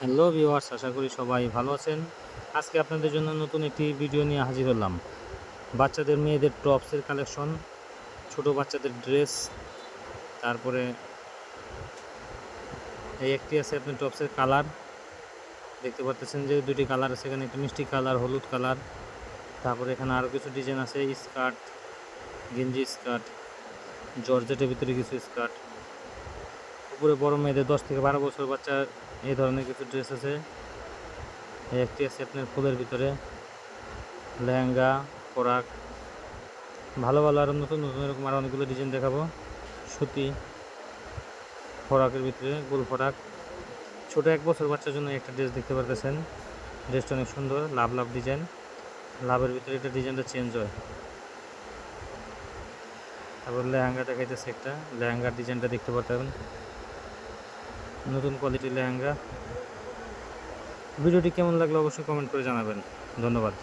Hello viewers, আশা করি সবাই ভালো আছেন। আজকে আপনাদের জন্য নতুন একটি ভিডিও নিয়ে হাজির হলাম। বাচ্চাদের মেয়েদের টপসের কালেকশন, ছোট বাচ্চাদের ড্রেস, তারপরে এই একটি আছে আপনার টপসের কালার। দেখতে পাচ্ছেন যে দুটি কালার আছে, এখানে একটা মিষ্টি কালার, হলুদ কালার। তারপরে এখানে আরও কিছু ডিজাইন আছে, স্কার্ট, গেঞ্জি স্কার্ট, জর্জেটের ভিতরে কিছু স্কার্ট। উপরে বড় মেয়েদের 10 থেকে 12 বছর বাচ্চা এই ধরনের কিছু ড্রেস আছে। এই একটি আছে আপনার ফুলের ভিতরে লেহেঙ্গা, ফরাক। ভালো ভালো আরও নতুন নতুন এরকম আরও অনেকগুলো ডিজাইন দেখাবো। সুতি ফরাকের ভিতরে গোল ফরাক, ছোটো 1 বছর বাচ্চার জন্য একটা ড্রেস দেখতে পারতেছেন। ড্রেসটা অনেক সুন্দর, লাভ লাভ ডিজাইন। লাভের ভিতরে এটা ডিজাইনটা চেঞ্জ হয়। তারপর লেহেঙ্গা দেখাইতেছে একটা, লেহেঙ্গার ডিজাইনটা দেখতে পারতেন, নতুন কোয়ালিটির লেহেঙ্গা। ভিডিওটি কেমন লাগলো অবশ্যই কমেন্ট করে জানাবেন। ধন্যবাদ।